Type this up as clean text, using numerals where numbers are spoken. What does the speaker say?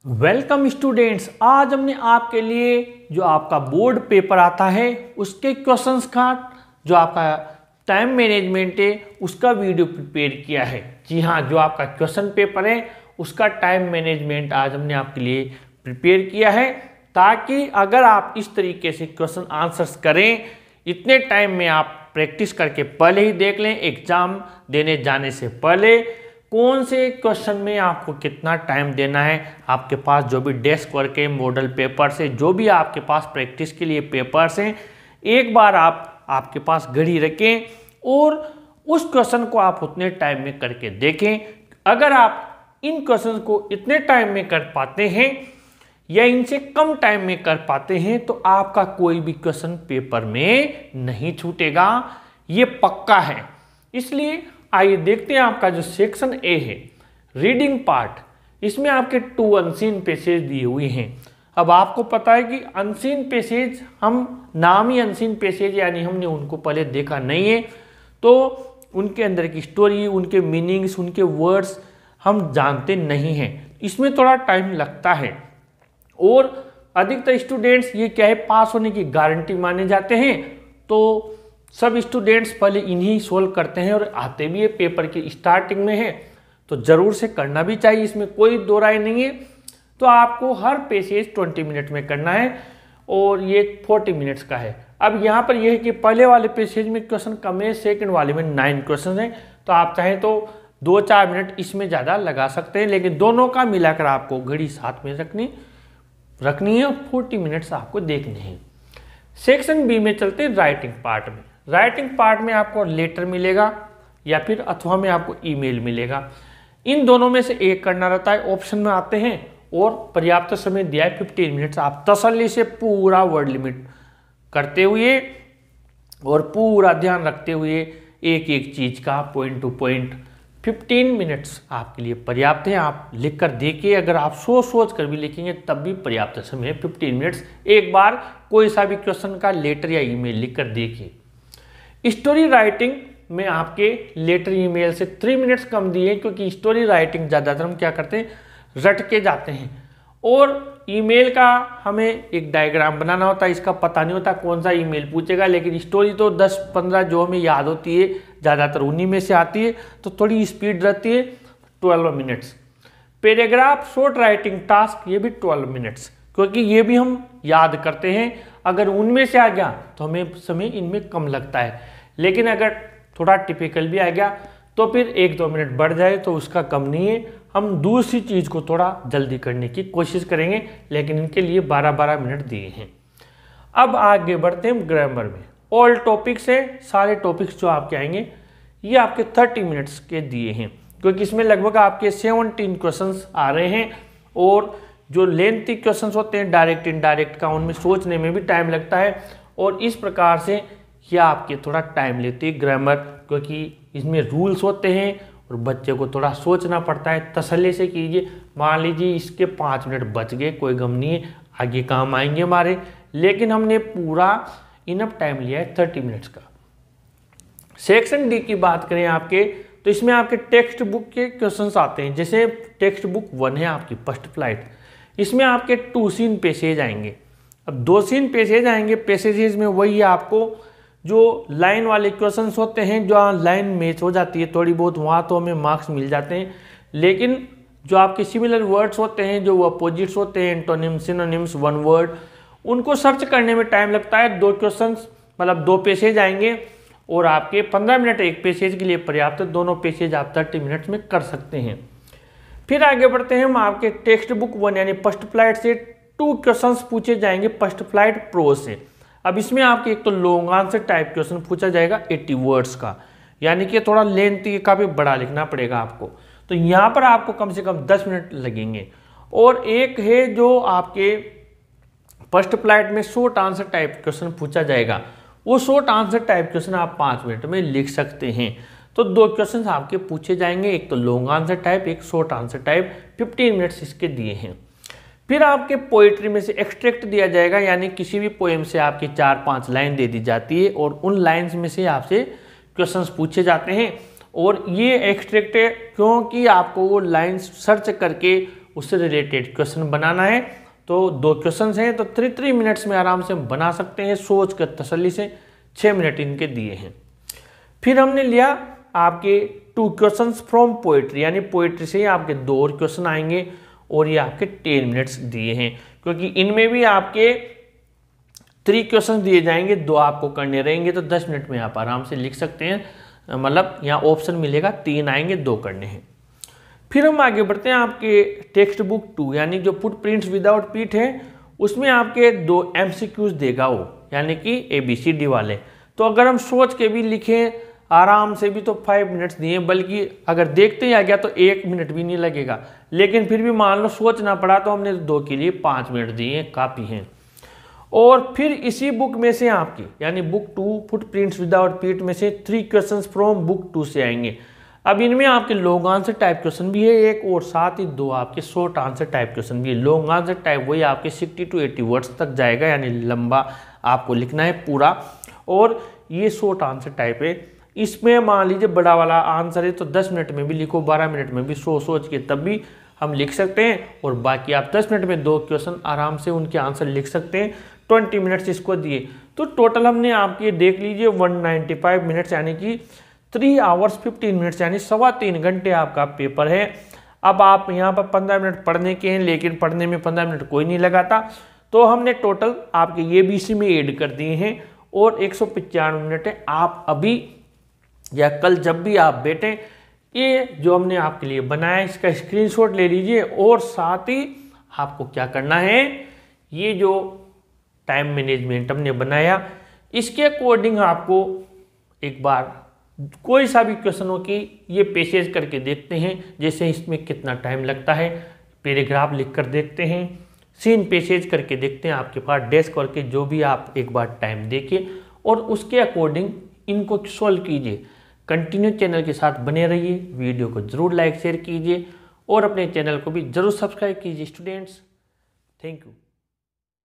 Welcome students. आज हमने आपके लिए जो आपका बोर्ड पेपर आता है उसके क्वेश्चंस का जो आपका टाइम मैनेजमेंट है उसका वीडियो प्रिपेयर किया है। जी हाँ, जो आपका क्वेश्चन पेपर है उसका टाइम मैनेजमेंट आज हमने आपके लिए प्रिपेयर किया है, ताकि अगर आप इस तरीके से क्वेश्चन आंसर्स करें, इतने टाइम में आप प्रैक्टिस करके पहले ही देख लें, एग्जाम देने जाने से पहले कौन से क्वेश्चन में आपको कितना टाइम देना है। आपके पास जो भी डेस्क वर्क है, मॉडल पेपर से, जो भी आपके पास प्रैक्टिस के लिए पेपर्स हैं, एक बार आप आपके पास घड़ी रखें और उस क्वेश्चन को आप उतने टाइम में करके देखें। अगर आप इन क्वेश्चन को इतने टाइम में कर पाते हैं या इनसे कम टाइम में कर पाते हैं तो आपका कोई भी क्वेश्चन पेपर में नहीं छूटेगा, ये पक्का है। इसलिए आइए देखते हैं आपका जो सेक्शन ए है, रीडिंग पार्ट, इसमें आपके 2 अनसीन पैसेज दिए हुए हैं। अब आपको पता है कि अनसीन पैसेज, हम नाम ही अनसीन पैसेज यानी हमने उनको पहले देखा नहीं है, तो उनके अंदर की स्टोरी, उनके मीनिंग्स, उनके वर्ड्स हम जानते नहीं हैं। इसमें थोड़ा टाइम लगता है और अधिकतर स्टूडेंट्स ये क्या है, पास होने की गारंटी माने जाते हैं, तो सब स्टूडेंट्स पहले इन्हीं सोल्व करते हैं और आते भी है, पेपर की स्टार्टिंग में है तो ज़रूर से करना भी चाहिए, इसमें कोई दो राय नहीं है। तो आपको हर पैसेज 20 मिनट में करना है और ये 40 मिनट्स का है। अब यहाँ पर यह है कि पहले वाले पैसेज में क्वेश्चन कम है, सेकंड वाले में 9 क्वेश्चन हैं, तो आप चाहें तो 2-4 मिनट इसमें ज़्यादा लगा सकते हैं, लेकिन दोनों का मिलाकर आपको घड़ी साथ में रखनी है और 40 मिनट्स आपको देखने हैं। सेक्शन बी में चलते हैं राइटिंग पार्ट में। राइटिंग पार्ट में आपको लेटर मिलेगा या फिर अथवा में आपको ईमेल मिलेगा, इन दोनों में से एक करना रहता है। ऑप्शन में आते हैं और पर्याप्त समय दिया है 15 मिनट्स। आप तसल्ली से पूरा वर्ड लिमिट करते हुए और पूरा ध्यान रखते हुए एक एक चीज का पॉइंट टू पॉइंट 15 मिनट्स आपके लिए पर्याप्त है। आप लिख कर देखिए, अगर आप सोच कर भी लिखेंगे तब भी पर्याप्त समय है 15 मिनट्स। एक बार कोई सा भी क्वेश्चन का लेटर या ईमेल लिख कर देखिए। स्टोरी राइटिंग में आपके लेटर ईमेल से 3 मिनट्स कम दिए, क्योंकि स्टोरी राइटिंग ज़्यादातर हम क्या करते हैं, रट के जाते हैं और ईमेल का हमें एक डायग्राम बनाना होता है, इसका पता नहीं होता कौन सा ईमेल पूछेगा। लेकिन स्टोरी तो 10-15 जो हमें याद होती है ज़्यादातर उन्हीं में से आती है, तो थोड़ी स्पीड रहती है 12 minutes. Paragraph short writing task, ये भी 12 मिनट्स, क्योंकि ये भी हम याद करते हैं। अगर उनमें से आ गया तो हमें समय इनमें कम लगता है, लेकिन अगर थोड़ा टिपिकल भी आ गया तो फिर 1-2 मिनट बढ़ जाए तो उसका कम नहीं है। हम दूसरी चीज़ को थोड़ा जल्दी करने की कोशिश करेंगे, लेकिन इनके लिए 12-12 मिनट दिए हैं। अब आगे बढ़ते हैं ग्रामर में। ऑल टॉपिक्स है, सारे टॉपिक्स जो आपके आएंगे ये आपके 30 मिनट्स के दिए हैं, क्योंकि इसमें लगभग आपके 17 क्वेश्चंस आ रहे हैं और जो लेंथी क्वेश्चंस होते हैं डायरेक्ट इनडायरेक्ट का, उनमें सोचने में भी टाइम लगता है और इस प्रकार से यह आपके थोड़ा टाइम लेती है ग्रामर, क्योंकि इसमें रूल्स होते हैं और बच्चे को थोड़ा सोचना पड़ता है। तसल्ली से कीजिए, मान लीजिए इसके 5 मिनट बच गए, कोई गम नहीं है, आगे काम आएंगे हमारे, लेकिन हमने पूरा इनफ टाइम लिया है 30 मिनट्स का। सेक्शन डी की बात करें आपके, तो इसमें आपके टेक्स्ट बुक के क्वेश्चंस आते हैं। जैसे टेक्स्ट बुक 1 है आपकी फर्स्ट फ्लाइट, इसमें आपके 2 सीन पैसेज आएंगे। अब 2 सीन पैसेज आएंगे, पैसेजेस में वही आपको जो लाइन वाले क्वेश्चंस होते हैं, जो लाइन मैच हो जाती है थोड़ी बहुत, वहाँ तो हमें मार्क्स मिल जाते हैं। लेकिन जो आपके सिमिलर वर्ड्स होते हैं, जो अपोजिट्स होते हैं, एंटोनिम्स, सिनोनिम्स, वन वर्ड, उनको सर्च करने में टाइम लगता है। 2 क्वेश्चंस मतलब 2 पैसेज आएंगे और आपके 15 मिनट एक पैसेज के लिए पर्याप्त है। दोनों पैसेज आप 30 मिनट्स में कर सकते हैं। फिर आगे बढ़ते हैं हम आपके टेक्स्ट बुक 1 यानी फर्स्ट फ्लाइट से 2 क्वेश्चंस पूछे जाएंगे फर्स्ट फ्लाइट प्रो से। अब इसमें आपके एक तो लॉन्ग आंसर टाइप क्वेश्चन पूछा जाएगा 80 वर्ड्स का, यानी कि थोड़ा लेंथ का भी बड़ा लिखना पड़ेगा आपको, तो यहाँ पर आपको कम से कम 10 मिनट लगेंगे। और एक है जो आपके फर्स्ट फ्लाइट में शॉर्ट आंसर टाइप क्वेश्चन पूछा जाएगा, वो शॉर्ट आंसर टाइप क्वेश्चन आप 5 मिनट में लिख सकते हैं। तो 2 क्वेश्चन आपके पूछे जाएंगे, एक तो लॉन्ग आंसर टाइप, एक शॉर्ट आंसर टाइप, 15 मिनट्स इसके दिए हैं। फिर आपके पोइट्री में से एक्सट्रैक्ट दिया जाएगा, यानी किसी भी पोएम से आपकी 4-5 लाइन दे दी जाती है और उन लाइंस में से आपसे क्वेश्चंस पूछे जाते हैं। और ये एक्सट्रैक्ट है क्योंकि आपको वो लाइंस सर्च करके उससे रिलेटेड क्वेश्चन बनाना है। तो 2 क्वेश्चन हैं, तो 3 मिनट्स में आराम से हम बना सकते हैं, सोच कर तसल्ली से। 6 मिनट इनके दिए हैं। फिर हमने लिया आपके 2 क्वेश्चंस फ्रॉम पोइट्री, यानी पोइट्री से आपके 2 और क्वेश्चन आएंगे और ये आपके 10 मिनट्स दिए हैं, क्योंकि इनमें भी आपके 3 क्वेश्चन दिए जाएंगे, 2 आपको करने रहेंगे, तो 10 मिनट में आप आराम से लिख सकते हैं। मतलब यहाँ ऑप्शन मिलेगा 3 आएंगे, 2 करने हैं। फिर हम आगे बढ़ते हैं आपके टेक्स्ट बुक 2, यानी जो फुटप्रिंट्स विदाउट पीठ है, उसमें आपके 2 MCQs देगा वो, यानी कि ABCD वाले। तो अगर हम सोच के भी लिखें आराम से भी तो 5 मिनट्स दिए, बल्कि अगर देखते ही आ गया तो 1 मिनट भी नहीं लगेगा। लेकिन फिर भी मान लो सोचना पड़ा तो हमने 2 के लिए 5 मिनट दिए, काफ़ी हैं। और फिर इसी बुक में से आपकी, यानी बुक 2 फुटप्रिंट्स विदाउट पीठ में से 3 क्वेश्चंस फ्रॉम बुक 2 से आएंगे। अब इनमें आपके लॉन्ग आंसर टाइप क्वेश्चन भी है एक, और साथ ही 2 आपके शॉर्ट आंसर टाइप क्वेश्चन भी है। लॉन्ग आंसर टाइप वही आपके 60 to 80 वर्ड्स तक जाएगा, यानी लंबा आपको लिखना है पूरा। और ये शॉर्ट आंसर टाइप है, इसमें मान लीजिए बड़ा वाला आंसर है तो 10 मिनट में भी लिखो, 12 मिनट में भी सोच के तब भी हम लिख सकते हैं। और बाकी आप 10 मिनट में 2 क्वेश्चन आराम से उनके आंसर लिख सकते हैं। 20 मिनट्स इसको दिए, तो टोटल हमने आपके देख लीजिए 195 मिनट्स, यानी कि 3 hours 15 मिनट्स, यानी 3.25 घंटे आपका पेपर है। अब आप यहाँ पर 15 मिनट पढ़ने के हैं, लेकिन पढ़ने में 15 मिनट कोई नहीं लगाता, तो हमने टोटल आपके ABC में ऐड कर दिए हैं और 195 मिनट है। आप अभी या कल जब भी आप बैठें, ये जो हमने आपके लिए बनाया इसका स्क्रीनशॉट ले लीजिए। और साथ ही आपको क्या करना है, ये जो टाइम मैनेजमेंट हमने बनाया इसके अकॉर्डिंग आपको एक बार कोई सा भी क्वेश्चन हो कि ये पैसेज करके देखते हैं, जैसे इसमें कितना टाइम लगता है, पैराग्राफ लिख कर देखते हैं, सीन पैसेज करके देखते हैं, आपके पास डेस्क करके जो भी आप एक बार टाइम देखिए और उसके अकॉर्डिंग इनको सॉल्व कीजिए। कंटिन्यू चैनल के साथ बने रहिए, वीडियो को जरूर लाइक शेयर कीजिए और अपने चैनल को भी जरूर सब्सक्राइब कीजिए स्टूडेंट्स। Thank you.